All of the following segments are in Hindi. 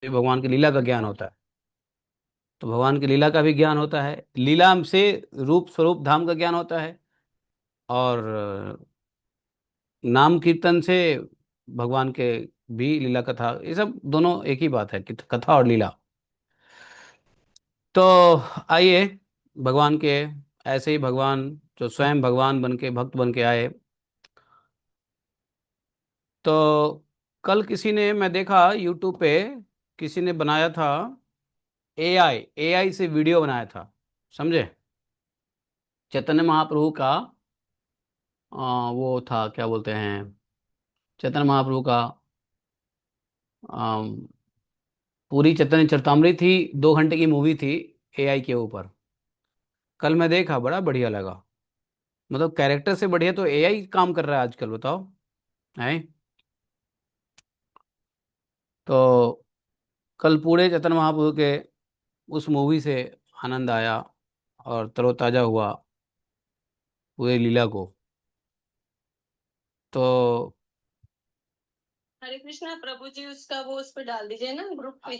भगवान की लीला का ज्ञान होता है। तो भगवान की लीला का भी ज्ञान होता है, लीला से रूप स्वरूप धाम का ज्ञान होता है। और नाम कीर्तन से भगवान के भी लीला कथा, ये सब दोनों एक ही बात है कि कथा और लीला। तो आइए भगवान के, ऐसे ही भगवान जो स्वयं भगवान बन के भक्त बन के आए। तो कल किसी ने, मैं देखा यूट्यूब पे, किसी ने बनाया था, एआई से वीडियो बनाया था, समझे? चैतन्य महाप्रभु का वो था, क्या बोलते हैं, चैतन्य महाप्रभु का अम, पूरी चैतन्य चरितामृत थी, 2 घंटे की मूवी थी एआई के ऊपर। कल मैं देखा, बड़ा बढ़िया लगा। मतलब कैरेक्टर से बढ़िया तो एआई काम कर रहा है आजकल, बताओ है। तो कल पूरे चैतन्य महाप्रभु के उस मूवी से आनंद आया और तरोताजा हुआ पूरे लीला को। तो हरे कृष्णा प्रभु जी, उसका वो उस पर डाल दीजिए ना ग्रुप पे।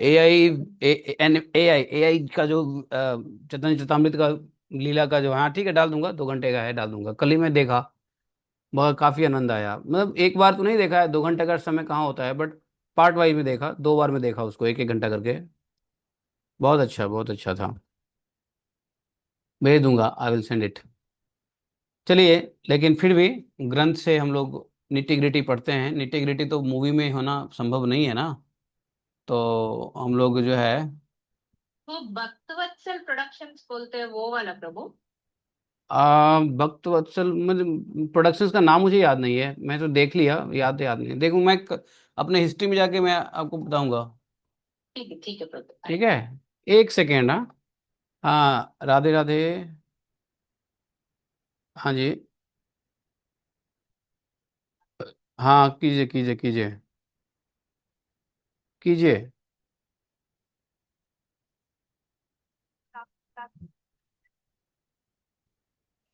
एआई, एआई का जो चैतन्य चरितामृत का लीला का जो, हाँ ठीक है, डाल दूंगा, 2 घंटे का है, डाल दूंगा। कल ही मैं देखा, बहुत काफी आनंद आया। मतलब एक बार तो नहीं देखा है, 2 घंटे का समय कहाँ होता है, बट पार्ट वाइज में देखा, 2 बार में देखा उसको, एक एक घंटा करके। बहुत अच्छा, बहुत अच्छा था। भेज दूंगा, आई विल सेंड इट। चलिए, लेकिन फिर भी ग्रंथ से हम लोग निटी ग्रिटी पढ़ते हैं। निटी ग्रिटी तो मूवी में होना संभव नहीं है ना। तो हम लोग जो है, वो भक्तवत्सल प्रोडक्शंस बोलते हैं वो वाला प्रभु। भक्त वत्सल, मतलब प्रोडक्शंस का नाम मुझे याद नहीं है, मैं तो देख लिया, याद नहीं है। देखूँ मैं अपने हिस्ट्री में जाके मैं आपको बताऊंगा। ठीक है प्रभु, ठीक आइए। है, एक सेकेंड। हाँ, हाँ, राधे राधे। हाँ जी, हाँ, कीजिए कीजिए कीजिए कीजिए।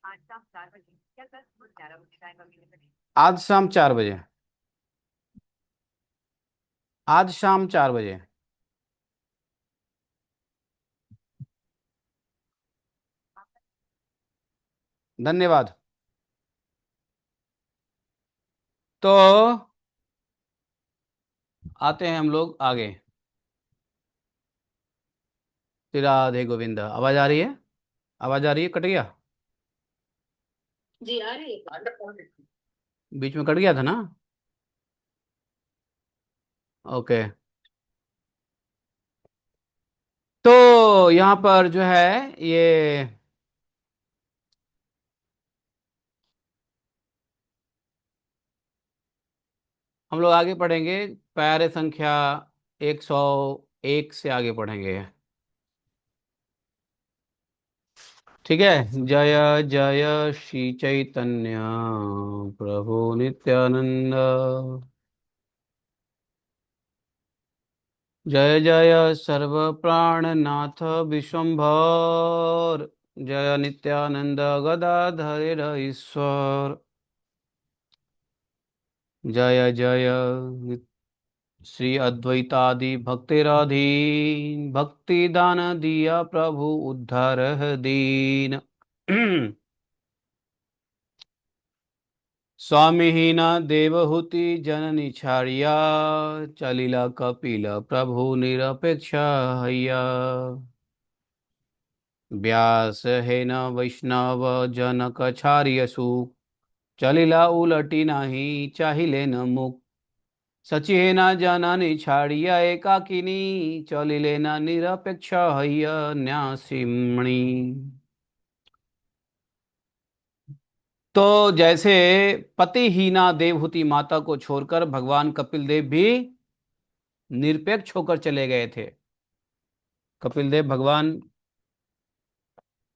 आज शाम 4 बजे, आज शाम 4 बजे। धन्यवाद। तो आते हैं हम लोग आगे। श्री राधे गोविंद, आवाज आ रही है? आवाज आ रही है? कट गया? जी आ रही है। बीच में कट गया था ना? ओके। तो यहाँ पर जो है ये, हम लोग आगे पढ़ेंगे, प्यारे संख्या 101 से आगे पढ़ेंगे। ठीक है। जय जय श्री चैतन्य प्रभु नित्यानंद, जय जय सर्व प्राणनाथ विश्वम्भर, जय नित्यानंद गदाधर ईश्वर, जय जय श्री अद्वैतादि भक्तिराधीन, भक्ति दान दिया प्रभु उद्धार है दीन। स्वामीहीन देवहूति जननी छाड़िया, चलिला कपिल प्रभु निरपेक्ष हैया, व्यास है न वैष्णव जनक छारियसु, चलिला उलटी नाही चाहिले न मुख, सचिहे न जननी छाड़िया एकाकिनी, चलिले न निरपेक्ष हैया न्यासिमणि। तो जैसे पतिहीना देवहूति माता को छोड़कर भगवान कपिल देव भी निरपेक्ष होकर चले गए थे। कपिल देव भगवान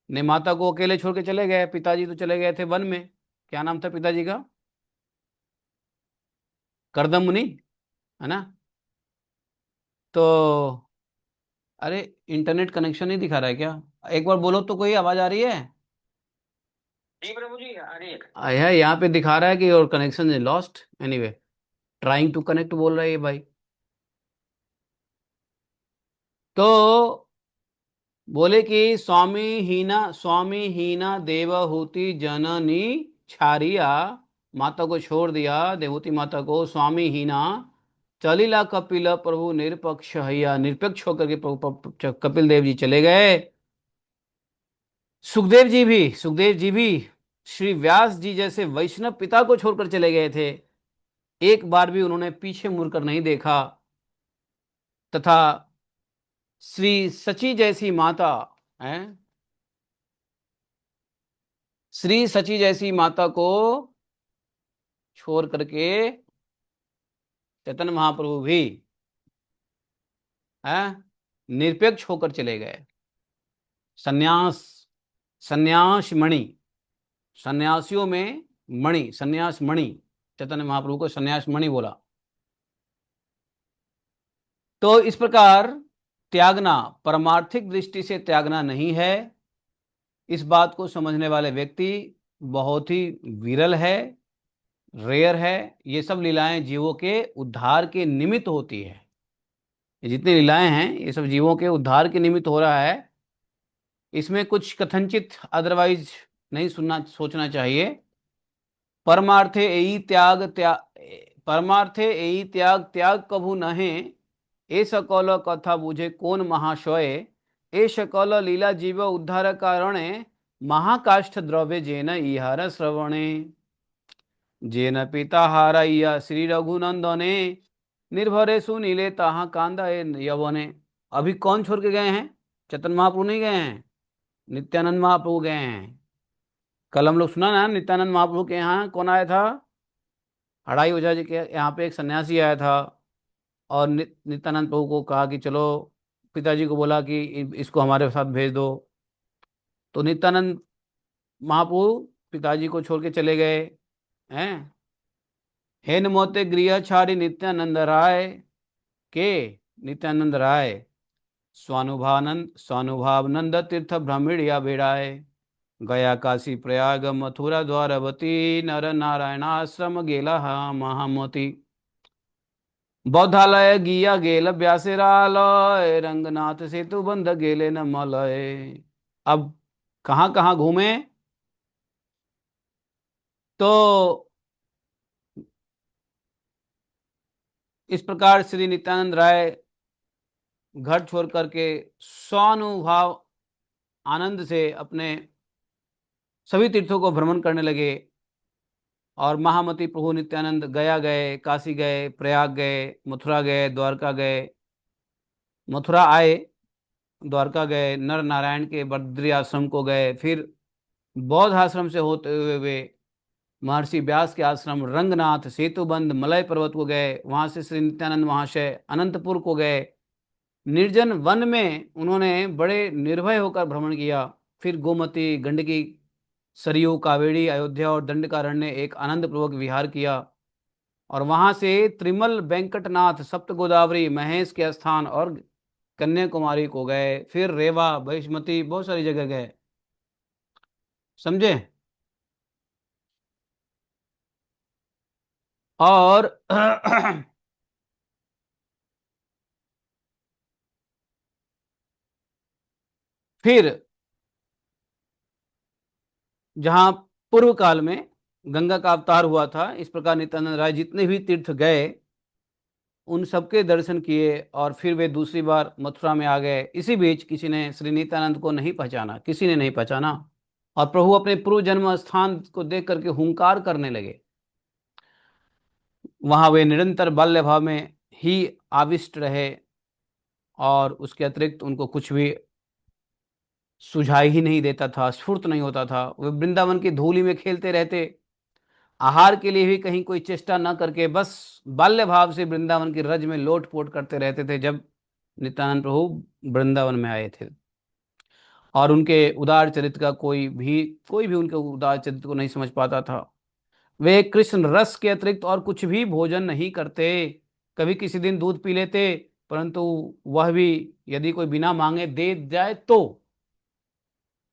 ने माता को अकेले छोड़ के चले गए, पिताजी तो चले गए थे वन में। क्या नाम था पिताजी का? करदम मुनि, है ना? तो अरे, इंटरनेट कनेक्शन नहीं दिखा रहा है क्या? एक बार बोलो तो, कोई आवाज आ रही है? जी प्रभु जी आ रही है। आया, यहाँ पे दिखा रहा है कि और connection is lost. Anyway, trying to connect बोल रहा है ये भाई। तो बोले कि स्वामी हीना देवहूति जननी छारिया, माता को छोड़ दिया, देवहूति माता को, स्वामी हीना चलिला कपिल प्रभु निरपक्ष हैया, निरपेक्ष होकर के प्रभु कपिल देव जी चले गए। सुखदेव जी भी श्री व्यास जी जैसे वैष्णव पिता को छोड़कर चले गए थे। एक बार भी उन्होंने पीछे मुड़कर नहीं देखा। तथा श्री सची जैसी माता है, श्री सची जैसी माता को छोड़ करके चैतन्य महाप्रभु भी है निरपेक्ष होकर चले गए। सन्यास, सन्यास मणि, सन्यासियों में मणि, सन्यास मणि, चैतन्य महाप्रभु को सन्यास मणि बोला। तो इस प्रकार त्यागना परमार्थिक दृष्टि से त्यागना नहीं है। इस बात को समझने वाले व्यक्ति बहुत ही विरल है, रेयर है। ये सब लीलाएं जीवों के उद्धार के निमित्त होती है। ये जितनी लीलाएं हैं ये सब जीवों के उद्धार के निमित्त हो रहा है। इसमें कुछ कथनचित अदरवाइज नहीं सुनना, सोचना चाहिए। परमार्थे यही त्याग परमार्थे यही त्याग, त्याग कभू नहे, ए सकल कथा बुझे कौन महाशय, ए सकल लीला जीव उद्धार कारणे, महाकाष्ठ द्रव्य जेन इहार श्रवणे, जेन पिता हारैया श्री रघुनंदने, निर्भरे सुनीले ताहा कांदा यवने। अभी कौन छोड़ के गए हैं? चैतन्य महाप्रभु नहीं गए हैं, नित्यानंद महाप्रभु गए हैं। कल हम लोग सुना ना, नित्यानंद महाप्रभु के यहाँ कौन आया था? अढ़ाई ओझा जी के यहाँ पे एक सन्यासी आया था और नित्यानंद प्रभु को कहा कि चलो, पिताजी को बोला कि इसको हमारे साथ भेज दो। तो नित्यानंद महाप्रभु पिताजी को छोड़ के चले गए हैं। हेन मोते गृह छाड़ी नित्यानंद राय के, नित्यानंद राय स्वानुभावानंद तीर्थ भ्रमणिया बेड़ाए, गया काशी प्रयाग मथुरा द्वारवती, नर नारायणाश्रम गेला महामती, बौद्धालय गिया गेल व्यासेरालय, रंगनाथ सेतु बंध गेले न मलय। अब कहाँ कहाँ घूमे? तो इस प्रकार श्री नित्यानंद राय घर छोड़ करके स्वानुभाव आनंद से अपने सभी तीर्थों को भ्रमण करने लगे। और महामती प्रभु नित्यानंद गया गए, काशी गए, प्रयाग गए, मथुरा गए, द्वारका गए। मथुरा आए, द्वारका गए, नर नारायण के बद्री आश्रम को गए, फिर बौद्ध आश्रम से होते हुए वे महर्षि व्यास के आश्रम रंगनाथ सेतुबंध मलय पर्वत को गए। वहां से श्री नित्यानंद महाशय अनंतपुर को गए। निर्जन वन में उन्होंने बड़े निर्भय होकर भ्रमण किया। फिर गोमती, गंडकी, सरयू, कावेरी, अयोध्या और दंडकारण्य एक आनंद पूर्वक विहार किया। और वहां से त्रिमल, वेंकटनाथ, सप्त गोदावरी, महेश के स्थान और कन्याकुमारी को गए। फिर रेवा, बहिष्मती, बहुत सारी जगह गए। समझे? और फिर जहां पूर्व काल में गंगा का अवतार हुआ था, इस प्रकार नित्यानंद राय जितने भी तीर्थ गए उन सबके दर्शन किए। और फिर वे दूसरी बार मथुरा में आ गए। इसी बीच किसी ने श्री नित्यानंद को नहीं पहचाना, किसी ने नहीं पहचाना। और प्रभु अपने पूर्व जन्म स्थान को देख करके हुंकार करने लगे। वहां वे निरंतर बाल्य भाव में ही आविष्ट रहे और उसके अतिरिक्त उनको कुछ भी सुझाई ही नहीं देता था, स्फूर्त नहीं होता था। वे वृंदावन की धूलि में खेलते रहते, आहार के लिए भी कहीं कोई चेष्टा न करके बस बाल्य भाव से वृंदावन की रज में लोटपोट करते रहते थे। जब नित्यानंद प्रभु वृंदावन में आए थे और उनके उदार चरित्र का कोई भी उनके उदार चरित्र को नहीं समझ पाता था। वे कृष्ण रस के अतिरिक्त और कुछ भी भोजन नहीं करते। कभी किसी दिन दूध पी लेते, परंतु वह भी यदि कोई बिना मांगे दे जाए तो,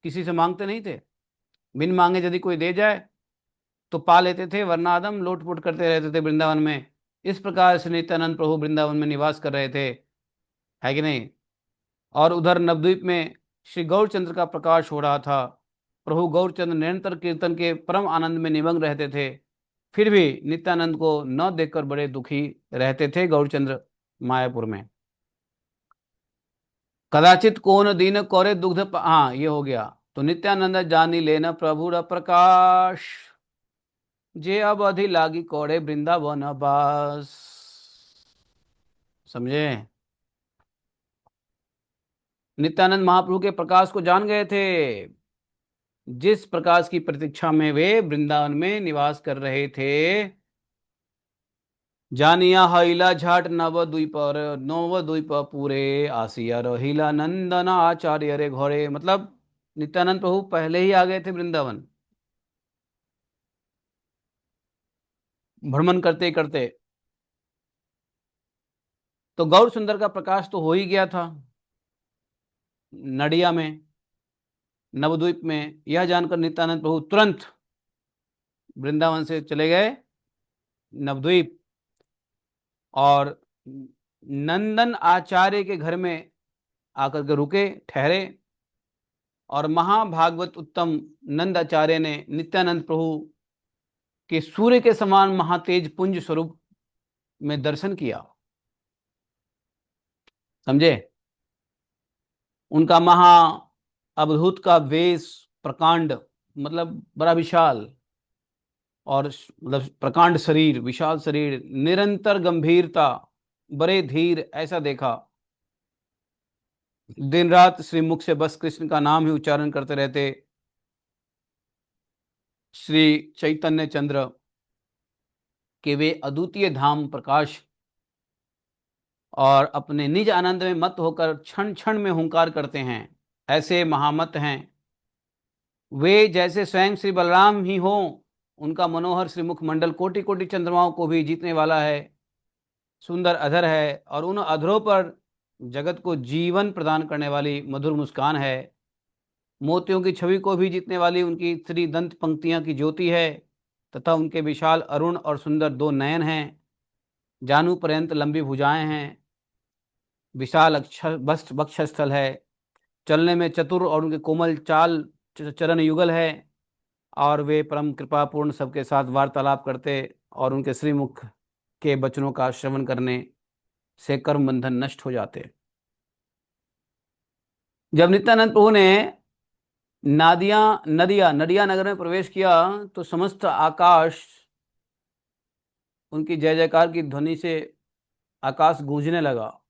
किसी से मांगते नहीं थे। बिन मांगे यदि कोई दे जाए तो पा लेते थे, वरना आदम लोटपोट करते रहते थे वृंदावन में। इस प्रकार से नित्यानंद प्रभु वृंदावन में निवास कर रहे थे, है कि नहीं? और उधर नवद्वीप में श्री गौरचंद्र का प्रकाश हो रहा था। प्रभु गौरचंद्र निरंतर कीर्तन के परम आनंद में निमग्न रहते थे। फिर भी नित्यानंद को न देखकर बड़े दुखी रहते थे गौरचंद्र मायापुर में। कदाचित कौन दीन कोरे दुग्ध हाँ, ये हो गया। तो नित्यानंद जानी लेना प्रभु प्रकाश, जे अब अधि लागी कोड़े वृंदावन बास। समझे? नित्यानंद महाप्रभु के प्रकाश को जान गए थे, जिस प्रकाश की प्रतीक्षा में वे वृंदावन में निवास कर रहे थे। जानिया हईला झाट नव द्वीप पूरे आसिया रहीला नंदन आचार्य रे घोरे। मतलब नित्यानंद प्रभु पहले ही आ गए थे वृंदावन, भ्रमण करते करते। तो गौर सुंदर का प्रकाश तो हो ही गया था नडिया में, नवद्वीप में। यह जानकर नित्यानंद प्रभु तुरंत वृंदावन से चले गए नवद्वीप, और नंदन आचार्य के घर में आकर के रुके, ठहरे। और महाभागवत उत्तम नंद आचार्य ने नित्यानंद प्रभु के सूर्य के समान महातेज पुंज स्वरूप में दर्शन किया। समझे? उनका महा अद्भुत का वेश, प्रकांड मतलब बड़ा विशाल, और मतलब प्रकांड शरीर, विशाल शरीर, निरंतर गंभीरता, बड़े धीर, ऐसा देखा। दिन रात श्री मुख से बस कृष्ण का नाम ही उच्चारण करते रहते। श्री चैतन्य चंद्र के वे अद्वितीय धाम प्रकाश, और अपने निज आनंद में मत होकर क्षण क्षण में हुंकार करते हैं, ऐसे महामत हैं वे। जैसे स्वयं श्री बलराम ही हों, उनका मनोहर श्री मुख मंडल कोटि कोटि चंद्रमाओं को भी जीतने वाला है। सुंदर अधर है, और उन अधरों पर जगत को जीवन प्रदान करने वाली मधुर मुस्कान है। मोतियों की छवि को भी जीतने वाली उनकी श्री दंत पंक्तियां की ज्योति है, तथा उनके विशाल अरुण और सुंदर दो नयन हैं। जानू पर्यंत लंबी भुजाएं हैं, विशाल वक्षस्थल है, चलने में चतुर, और उनके कोमल चाल, चरण युगल है। और वे परम कृपापूर्ण सबके साथ वार्तालाप करते, और उनके श्रीमुख के वचनों का श्रवण करने से कर्म बंधन नष्ट हो जाते। जब नित्यानंद प्रभु ने नदिया नगर में प्रवेश किया, तो समस्त आकाश उनकी जय जयकार की ध्वनि से आकाश गूंजने लगा।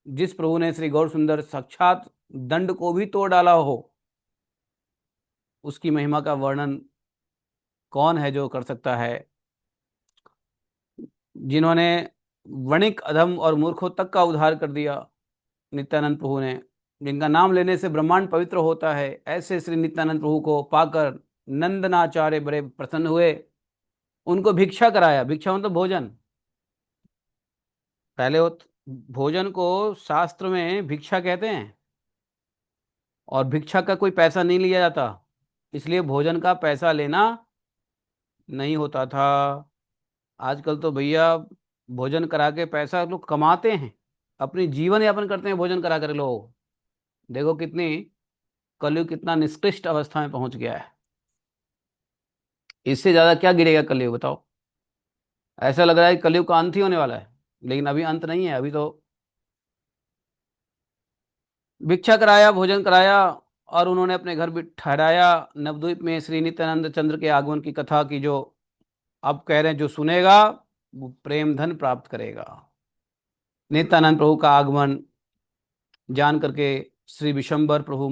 जिस प्रभु ने श्री गौर सुंदर साक्षात दंड को भी तोड़ डाला हो, उसकी महिमा का वर्णन कौन है जो कर सकता है। जिन्होंने वणिक, अधम और मूर्खों तक का उद्धार कर दिया, नित्यानंद प्रभु ने, जिनका नाम लेने से ब्रह्मांड पवित्र होता है, ऐसे श्री नित्यानंद प्रभु को पाकर नंदनाचार्य बड़े प्रसन्न हुए। उनको भिक्षा कराया। भिक्षा मतलब भोजन। पहले भोजन को शास्त्र में भिक्षा कहते हैं, और भिक्षा का कोई पैसा नहीं लिया जाता, इसलिए भोजन का पैसा लेना नहीं होता था। आजकल तो भैया भोजन करा के पैसा लोग कमाते हैं, अपनी जीवन यापन करते हैं भोजन करा कर लोग। देखो कितनी कलयुग कितना निकृष्ट अवस्था में पहुंच गया है। इससे ज्यादा क्या गिरेगा कलयुग, बताओ? ऐसा लग रहा है कि कलयुग का अंत ही होने वाला है, लेकिन अभी अंत नहीं है। अभी तो भिक्षा कराया, भोजन कराया, और उन्होंने अपने घर भी ठहराया। नवद्वीप में श्री नित्यानंद चंद्र के आगमन की कथा की, जो अब कह रहे हैं, जो सुनेगा वो प्रेम धन प्राप्त करेगा। नित्यानंद प्रभु का आगमन जान करके श्री विशंबर प्रभु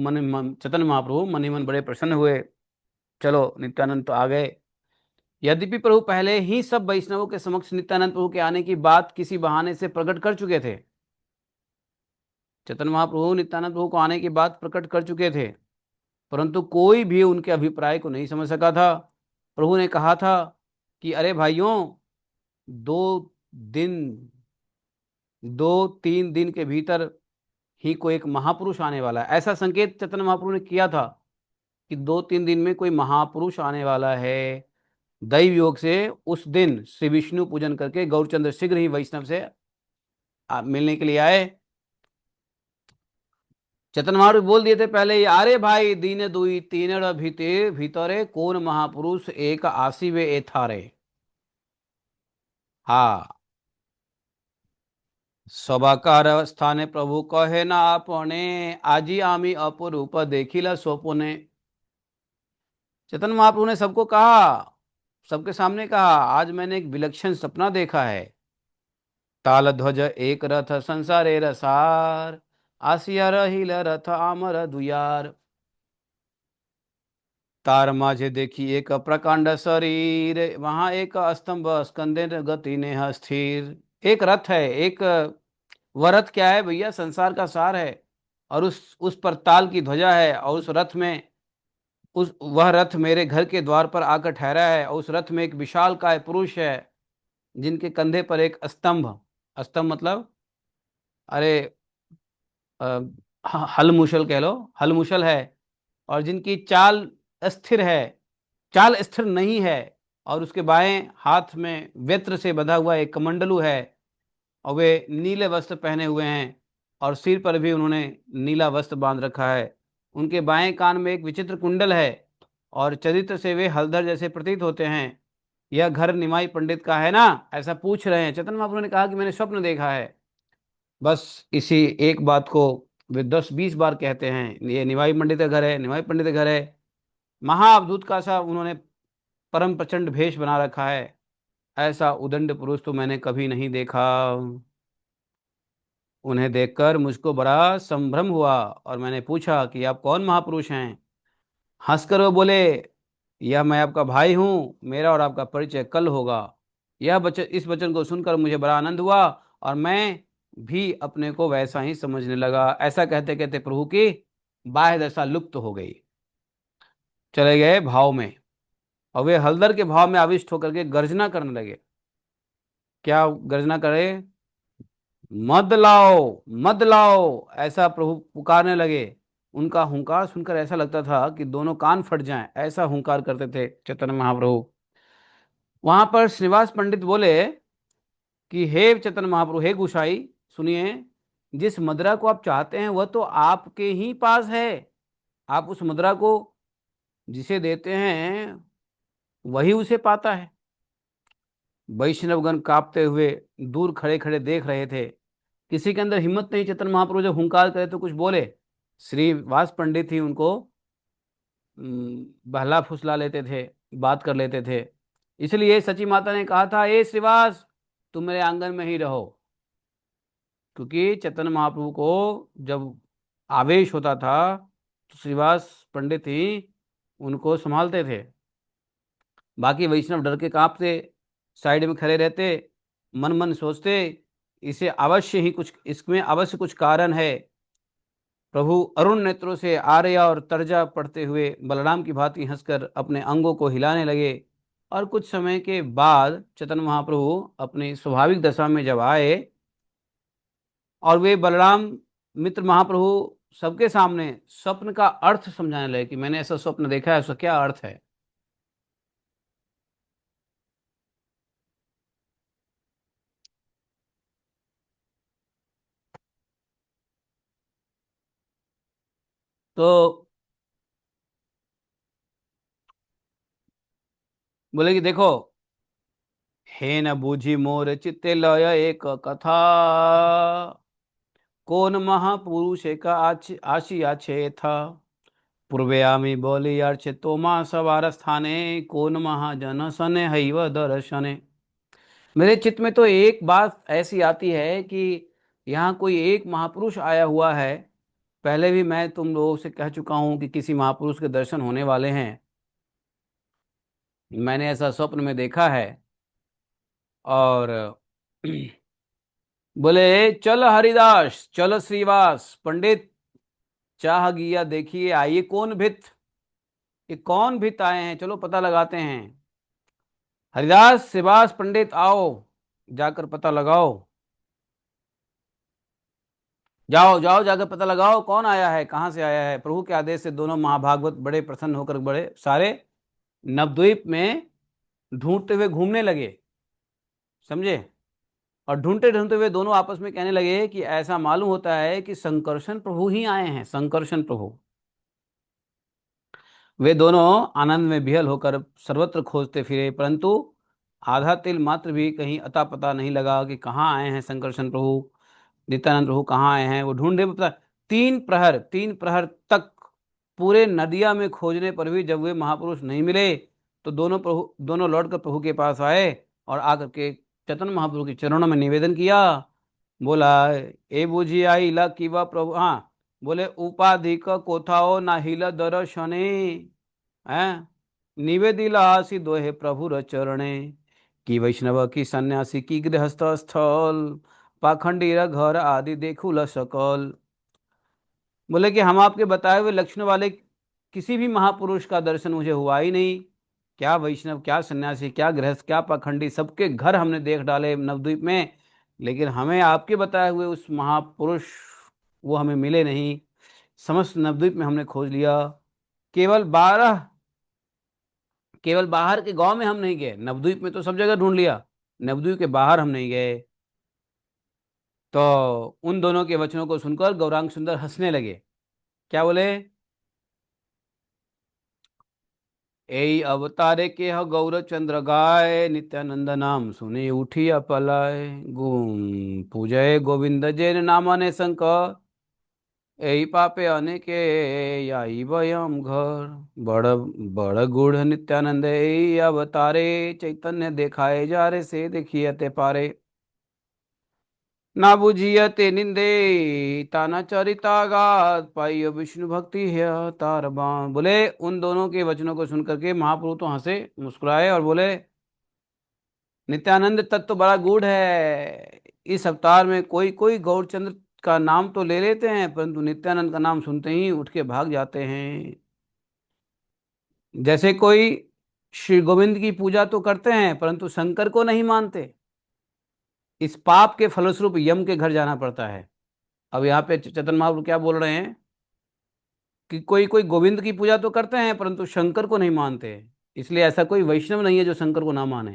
चैतन्य महाप्रभु मन ही मन बड़े प्रसन्न हुए। चलो नित्यानंद तो आ गए। यद्यपि प्रभु पहले ही सब वैष्णवों के समक्ष नित्यानंद प्रभु के आने की बात किसी बहाने से प्रकट कर चुके थे। चैतन्य महाप्रभु नित्यानंद प्रभु को आने की बात प्रकट कर चुके थे, परंतु कोई भी उनके अभिप्राय को नहीं समझ सका था। प्रभु ने कहा था कि अरे भाइयों, दो दिन 2-3 दिन के भीतर ही कोई एक महापुरुष आने वाला है। ऐसा संकेत चैतन्य महाप्रभु ने किया था कि 2-3 दिन में कोई महापुरुष आने वाला है। दैव योग से उस दिन श्री विष्णु पूजन करके गौरचंद्र शीघ्र ही वैष्णव से मिलने के लिए आए। चेतन महाप्रभु बोल दिए थे पहले ही, अरे भाई दीन दुई तीन भीते भीतरे कौन महापुरुष एक आसीवे ए थारे। हाँ, सभाकार स्थाने प्रभु कहे ना आपने, आजी आमी अपरूप देखिला सोपने। चेतन महाप्रभु ने सबको कहा, सबके सामने कहा, आज मैंने एक विलक्षण सपना देखा है। ताल ध्वज एक रथ संसारे रसार, आसिया रहिल रथ आमर दुयार। तार माझे देखी एक प्रकांड शरीर, वहां एक स्तंभ स्कंदे गति नेह स्थिर। एक रथ है, एक वह रथ क्या है भैया, संसार का सार है। और उस पर ताल की ध्वजा है, और उस रथ में, उस वह रथ मेरे घर के द्वार पर आकर ठहरा है, और उस रथ में एक विशाल काय पुरुष है, जिनके कंधे पर एक स्तंभ, स्तंभ मतलब, अरे अ, हल मुशल कह लो, हल मुशल है। और जिनकी चाल अस्थिर है, चाल स्थिर नहीं है। और उसके बाएं हाथ में वेत्र से बंधा हुआ एक कमंडलू है, और वे नीले वस्त्र पहने हुए हैं, और सिर पर भी उन्होंने नीला वस्त्र बांध रखा है। उनके बाएं कान में एक विचित्र कुंडल है, और चरित्र से वे हलधर जैसे प्रतीत होते हैं। यह घर निमाई पंडित का है ना, ऐसा पूछ रहे हैं। चेतन महाप्रभु ने कहा कि मैंने स्वप्न देखा है। बस इसी एक बात को वे 10-20 बार कहते हैं, ये निमाई पंडित का घर है, निमाई पंडित का घर है। महाअवधूत का सा उन्होंने परम प्रचंड भेष बना रखा है। ऐसा उदंड पुरुष तो मैंने कभी नहीं देखा। उन्हें देखकर मुझको बड़ा संभ्रम हुआ, और मैंने पूछा कि आप कौन महापुरुष हैं। हंसकर वो बोले, यह मैं आपका भाई हूँ, मेरा और आपका परिचय कल होगा। यह वचन, इस वचन को सुनकर मुझे बड़ा आनंद हुआ, और मैं भी अपने को वैसा ही समझने लगा। ऐसा कहते कहते प्रभु की बाह्य दशा लुप्त हो गई, चले गए भाव में। और वे हलदर के भाव में आविष्ट होकर के गर्जना करने लगे। क्या गर्जना करे, मद लाओ, मद लाओ, ऐसा प्रभु पुकारने लगे। उनका हुंकार सुनकर ऐसा लगता था कि दोनों कान फट जाएं, ऐसा हुंकार करते थे चैतन्य महाप्रभु। वहां पर श्रीनिवास पंडित बोले कि हे चैतन्य महाप्रभु, हे गुसाई, सुनिए, जिस मुद्रा को आप चाहते हैं वह तो आपके ही पास है। आप उस मुद्रा को जिसे देते हैं वही उसे पाता है। वैष्णवगण कांपते हुए दूर खड़े खड़े देख रहे थे। किसी के अंदर हिम्मत नहीं, चेतन महाप्रभु जब हुंकार करे तो कुछ बोले। श्री वास पंडित ही उनको बहला फुसला लेते थे, बात कर लेते थे। इसलिए सची माता ने कहा था, ए श्रीवास, तुम मेरे आंगन में ही रहो। क्योंकि चैतन्य महाप्रभु को जब आवेश होता था तो श्रीवास पंडित ही उनको संभालते थे। बाकी वैष्णव डर के कांपते, साइड में खड़े रहते, मन मन सोचते, इसे अवश्य ही कुछ, इसमें अवश्य कुछ कारण है। प्रभु अरुण नेत्रों से आर्या और तर्जा पढ़ते हुए बलराम की भांति हंसकर अपने अंगों को हिलाने लगे। और कुछ समय के बाद चैतन्य महाप्रभु अपनी स्वाभाविक दशा में जब आए, और वे बलराम मित्र महाप्रभु सबके सामने स्वप्न का अर्थ समझाने लगे कि मैंने ऐसा स्वप्न देखा है, उसका क्या अर्थ है। तो बोले कि देखो, हे न बूझी मोर चित्ते लय एक कथा, कौन महापुरुष का आशिया छे था। पूर्वयामी बोली अर्चे तोमा सवार स्थाने, कौन महाजन सने हैव दर्शने। मेरे चित्त में तो एक बात ऐसी आती है कि यहाँ कोई एक महापुरुष आया हुआ है। पहले भी मैं तुम लोगों से कह चुका हूँ कि किसी महापुरुष के दर्शन होने वाले हैं। मैंने ऐसा स्वप्न में देखा है। और बोले, चल हरिदास, चल श्रीवास पंडित, चाह गिया देखिए आइए कौन भित। ये कौन भित आए हैं, चलो पता लगाते हैं। हरिदास, श्रीवास पंडित, आओ, जाकर पता लगाओ। जाओ जाओ, जाकर पता लगाओ कौन आया है, कहाँ से आया है। प्रभु के आदेश से दोनों महाभागवत बड़े प्रसन्न होकर बड़े सारे नवद्वीप में ढूंढते हुए घूमने लगे, समझे। और ढूंढते ढूंढते हुए दोनों आपस में कहने लगे कि ऐसा मालूम होता है कि संकर्षण प्रभु ही आए हैं, संकर्षण प्रभु। वे दोनों आनंद में विहल होकर सर्वत्र खोजते फिरे, परंतु आधा तिल मात्र भी कहीं अता पता नहीं लगा कि कहाँ आए हैं संकर्षण प्रभु, नित्यानंद प्रभु कहाँ आए हैं। वो ढूंढे पता 3 प्रहर तक पूरे नदिया में खोजने पर भी जब वे महापुरुष नहीं मिले, तो दोनों लौटकर प्रभु के पास आए और आकर के चैतन्य महाप्रभु के चरणों में निवेदन किया। बोला, ए बुझी आई ला की वा प्रभु, हाँ, बोले उपाधि का कोथाओ ना हिला दर्शने, हैं, निवेदिला आसी दोहे प्रभु चरणे, की वैष्णव की सन्यासी की गृहस्थ स्थल, पाखंडी रा घर आदि देखू ल सकल। बोले कि हम आपके बताए हुए लक्षण वाले किसी भी महापुरुष का दर्शन मुझे हुआ ही नहीं। क्या वैष्णव, क्या सन्यासी, क्या गृहस्थ, क्या पाखंडी, सबके घर हमने देख डाले नवद्वीप में, लेकिन हमें आपके बताए हुए उस महापुरुष वो हमें मिले नहीं। समस्त नवद्वीप में हमने खोज लिया, केवल 12, केवल बाहर के गांव में हम नहीं गए, नवद्वीप में तो सब जगह ढूंढ लिया, नवद्वीप के बाहर हम नहीं गए। तो उन दोनों के वचनों को सुनकर गौरांग सुंदर हंसने लगे। क्या बोले, ए अवतारे के ह गौर चंद्र गाय, नित्यानंद नाम सुने उठी अपलाय, गुम पूजय गोविंद जैन नामाने शंकर, यही पापे अनेके याई वयम घर, बड़ बड़ गूढ़ नित्यानंद यही अवतारे, चैतन्य देखाए जा रे से देखिए ते पारे, ना बुझिय ते निंदे ताना चरितागात, पाइयो विष्णु भक्ति है तार बाण। बोले उन दोनों के वचनों को सुनकर के महाप्रभु तो हंसे, मुस्कुराए और बोले, नित्यानंद तत्व तो बड़ा गूढ़ है, इस अवतार में कोई कोई गौरचंद्र का नाम तो ले लेते हैं, परंतु नित्यानंद का नाम सुनते ही उठ के भाग जाते हैं। जैसे कोई श्री गोविंद की पूजा तो करते हैं परंतु शंकर को नहीं मानते, इस पाप के फलस्वरूप यम के घर जाना पड़ता है। अब यहाँ पे चेतन महाप्रभु क्या बोल रहे हैं कि कोई कोई गोविंद की पूजा तो करते हैं परंतु शंकर को नहीं मानते, इसलिए ऐसा कोई वैष्णव नहीं है जो शंकर को ना माने,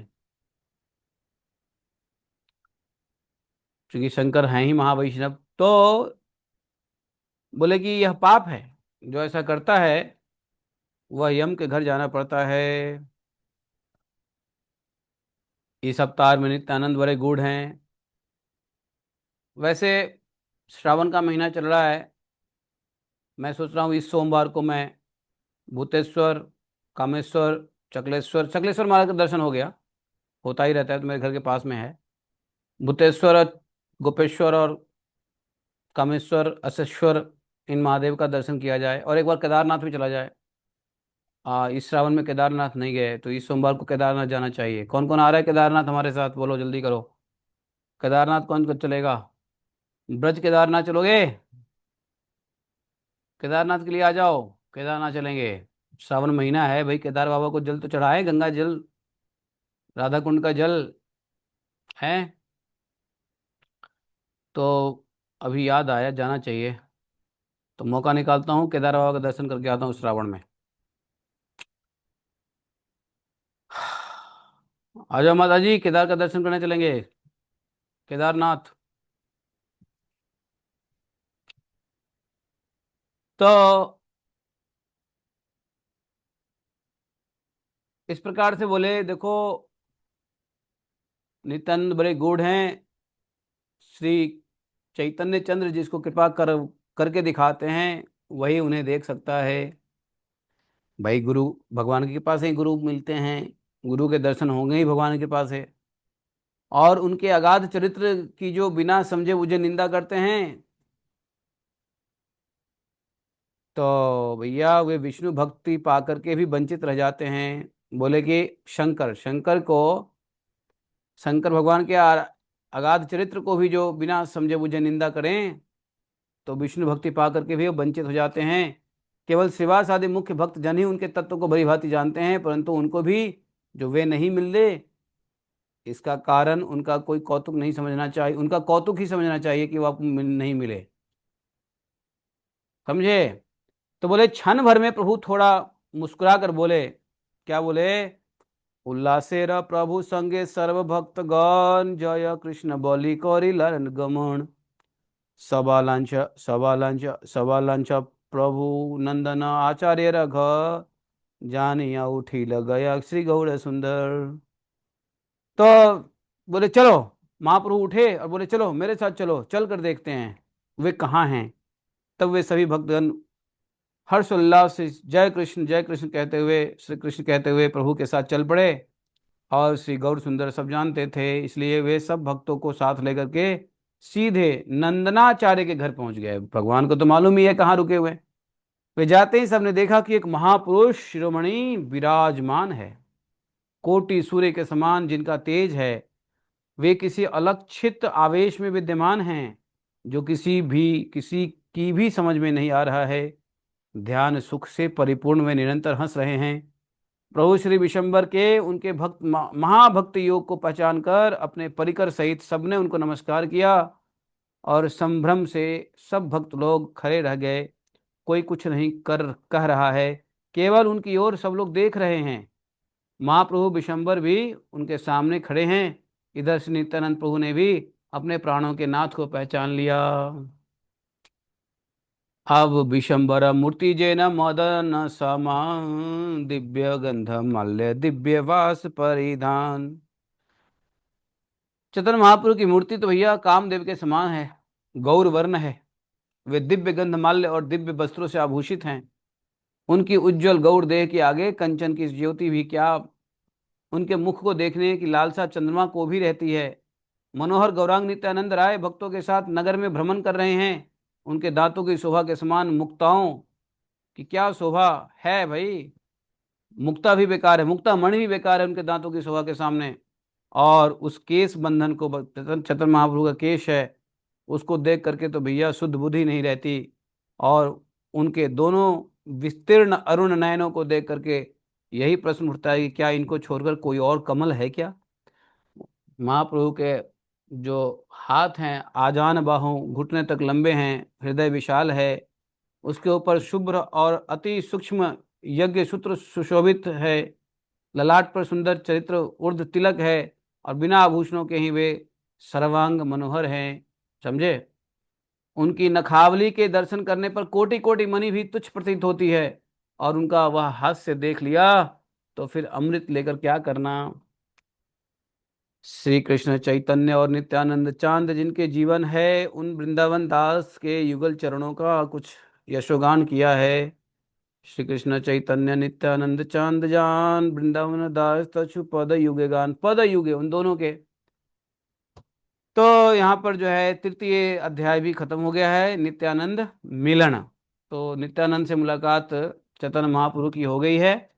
क्योंकि शंकर हैं ही महावैष्णव। तो बोले कि यह पाप है, जो ऐसा करता है वह यम के घर जाना पड़ता है। इस अवतार में नित्यानंद बड़े गूढ़ हैं। वैसे श्रावण का महीना चल रहा है, मैं सोच रहा हूँ इस सोमवार को मैं भूतेश्वर, कामेश्वर, चकलेश्वर, चकलेश्वर महाराज का दर्शन हो गया, होता ही रहता है तो मेरे घर के पास में है। भूतेश्वर, गोपेश्वर और कामेश्वर, असेश्वर, इन महादेव का दर्शन किया जाए और एक बार केदारनाथ भी चला जाए। इस श्रावण में केदारनाथ नहीं गए तो इस सोमवार को केदारनाथ जाना चाहिए। कौन कौन आ रहा है केदारनाथ हमारे साथ, बोलो जल्दी करो। केदारनाथ कौन कौन चलेगा, ब्रज केदारनाथ चलोगे, केदारनाथ के लिए आ जाओ, केदारनाथ चलेंगे। श्रावण महीना है भाई, केदार बाबा को जल तो चढ़ाए, गंगा जल, राधा कुंड का जल है। तो अभी याद आया जाना चाहिए, तो मौका निकालता हूँ, केदार बाबा का दर्शन करके आता हूँ श्रावण में। आ जाओ माता जी, केदार का दर्शन करने चलेंगे, केदारनाथ। तो इस प्रकार से बोले, देखो नित्यानंद बड़े गूढ़ हैं, श्री चैतन्य चंद्र जिसको कृपा करके दिखाते हैं वही उन्हें देख सकता है। भाई गुरु, भगवान की कृपा से ही गुरु मिलते हैं, गुरु के दर्शन होंगे ही भगवान की कृपा से। और उनके अगाध चरित्र की जो बिना समझे मुझे निंदा करते हैं, तो भैया वे विष्णु भक्ति पा करके भी वंचित रह जाते हैं। बोले कि शंकर, शंकर भगवान के अगाध चरित्र को भी जो बिना समझे मुझे निंदा करें, तो विष्णु भक्ति पा करके भी वो वंचित हो जाते हैं। केवल श्रीवास आदि मुख्य भक्त जन ही उनके तत्व को भली भांति जानते हैं, परंतु उनको भी जो वे नहीं मिलते, इसका कारण उनका कोई कौतुक नहीं समझना चाहिए, उनका कौतुक ही समझना चाहिए कि वो आपको नहीं मिले, समझे। तो बोले क्षण भर में प्रभु थोड़ा मुस्कुरा कर बोले, क्या बोले, उल्लासेर प्रभु संगे सर्व भक्तगण, जय कृष्ण बलि करी लालन गमन। सबालांच सबालांच सबालांच प्रभु नंदन आचार्य रघ, जानिया उठिल गया श्री गौड़ सुंदर। तो बोले चलो, महाप्रभु उठे और बोले चलो मेरे साथ चलो, चल कर देखते हैं वे कहाँ हैं। तब वे सभी भक्तगण हर्षोल्लास से जय कृष्ण कहते हुए, श्री कृष्ण कहते हुए प्रभु के साथ चल पड़े। और श्री गौर सुंदर सब जानते थे, इसलिए वे सब भक्तों को साथ लेकर के सीधे नंदनाचार्य के घर पहुंच गए। भगवान को तो मालूम ही है कहाँ रुके हुए। वे जाते ही सबने देखा कि एक महापुरुष शिरोमणि विराजमान है, कोटि सूर्य के समान जिनका तेज है। वे किसी अलक्षित आवेश में विद्यमान हैं, जो किसी की भी समझ में नहीं आ रहा है। ध्यान सुख से परिपूर्ण वे निरंतर हंस रहे हैं। प्रभु श्री विशंबर के उनके महाभक्त योग को पहचान कर अपने परिकर सहित सबने उनको नमस्कार किया। और संभ्रम से सब भक्त लोग खड़े रह गए। कोई कुछ नहीं कर कह रहा है, केवल उनकी ओर सब लोग देख रहे हैं। महाप्रभु विशंबर भी उनके सामने खड़े हैं। इधर से नित्यानंद प्रभु ने भी अपने प्राणों के नाथ को पहचान लिया। अब विशंबर मूर्ति जैन मदन समान, दिव्य गंध मल्य दिव्य वास परिधान। चैतन्य महाप्रभु की मूर्ति तो भैया कामदेव के समान है, गौर वर्ण है। वे दिव्य गंध माल्य और दिव्य वस्त्रों से आभूषित हैं। उनकी उज्जवल गौर देह के आगे कंचन की ज्योति भी क्या, उनके मुख को देखने की लालसा चंद्रमा को भी रहती है। मनोहर गौरांग नित्यानंद राय भक्तों के साथ नगर में भ्रमण कर रहे हैं। उनके दांतों की शोभा के समान मुक्ताओं की क्या शोभा है भाई। मुक्ता भी बेकार है, मुक्ता मणि भी बेकार है उनके दांतों की शोभा के सामने। और उस केश बंधन को, चतन महाप्रभु का केश है, उसको देख करके तो भैया शुद्ध बुद्धि नहीं रहती। और उनके दोनों विस्तीर्ण अरुण नयनों को देख करके यही प्रश्न उठता है कि क्या इनको छोड़कर कोई और कमल है क्या। महाप्रभु के जो हाथ हैं आजान बाहों घुटने तक लंबे हैं, हृदय विशाल है, उसके ऊपर शुभ्र और अति सूक्ष्म यज्ञ सूत्र सुशोभित है। ललाट पर सुंदर चरित्र ऊर्ध्व तिलक है, और बिना आभूषणों के ही वे सर्वांग मनोहर हैं। समझे। उनकी नखावली के दर्शन करने पर कोटि कोटि मणि भी तुच्छ प्रतीत होती है। और उनका वह हास्य देख लिया तो फिर अमृत लेकर क्या करना। श्री कृष्ण चैतन्य और नित्यानंद चांद जिनके जीवन है, उन वृंदावन दास के युगल चरणों का कुछ यशोगान किया है। श्री कृष्ण चैतन्य नित्यानंद चांद जान, वृंदावन दास तछु पद युगे गान। पद युगे उन दोनों के। तो यहाँ पर जो है तृतीय अध्याय भी खत्म हो गया है, नित्यानंद मिलन। तो नित्यानंद से मुलाकात चैतन्य महाप्रभु की हो गई है।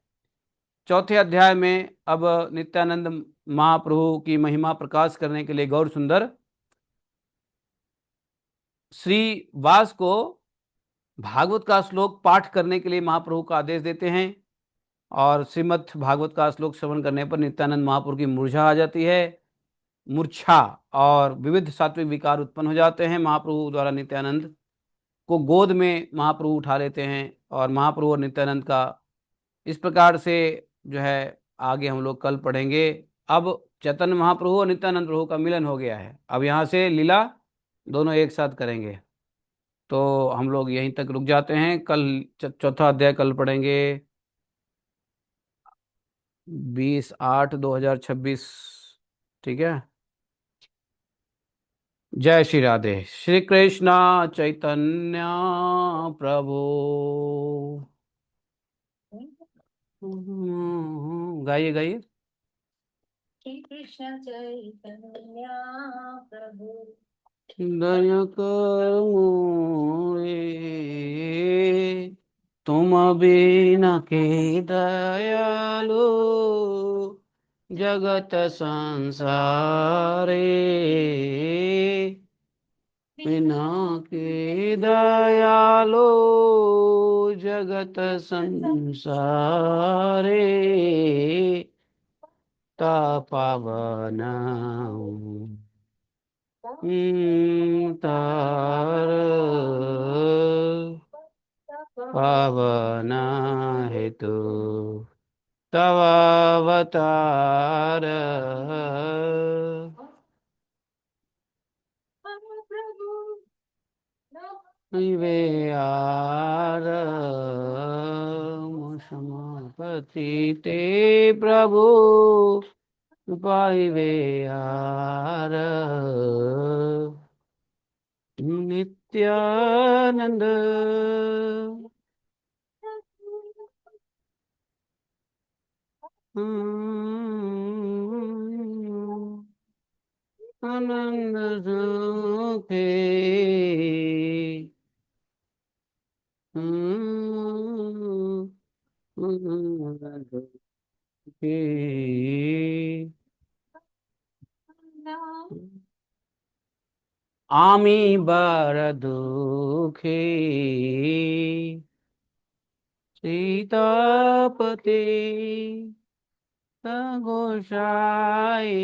चौथे अध्याय में अब नित्यानंद महाप्रभु की महिमा प्रकाश करने के लिए गौर सुंदर श्री वास को भागवत का श्लोक पाठ करने के लिए महाप्रभु का आदेश देते हैं। और श्रीमद् भागवत का श्लोक श्रवण करने पर नित्यानंद महाप्रभु की मूर्छा आ जाती है। मूर्छा और विविध सात्विक विकार उत्पन्न हो जाते हैं। महाप्रभु द्वारा नित्यानंद को गोद में महाप्रभु उठा लेते हैं। और महाप्रभु और नित्यानंद का इस प्रकार से जो है आगे हम लोग कल पढ़ेंगे। अब चैतन्य महाप्रभु और नित्यानंद प्रभु का मिलन हो गया है, अब यहाँ से लीला दोनों एक साथ करेंगे। तो हम लोग यहीं तक रुक जाते हैं। कल चौथा अध्याय कल पढ़ेंगे, 20/8/2026। ठीक है। जय श्री राधे। श्री कृष्ण चैतन्य प्रभु। गाइए गाइए। श्री कृष्ण चैतन्य प्रभु दया कर मोरे, तुम बिना के दयालु जगत संसारे। बिना के दयालु जगत संसारे, ता पावन तार पावन हेतु तव अवतार प्रभु वे आर क्षमापति ते प्रभु पाइवे आर नित्यानंद आनंद सुखे आमी बर दुखी सीतापति गोसाई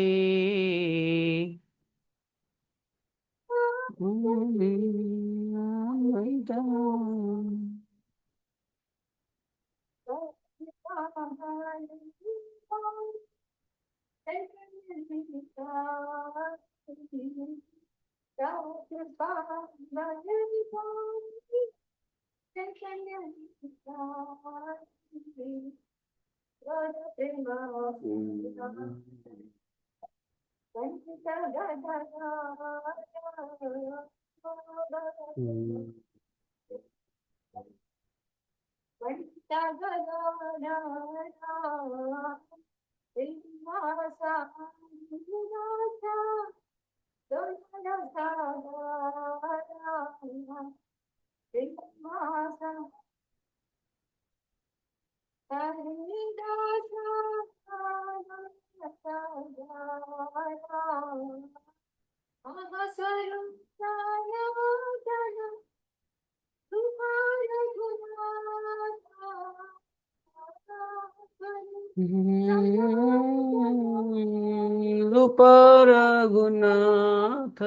रूपर गुनाथ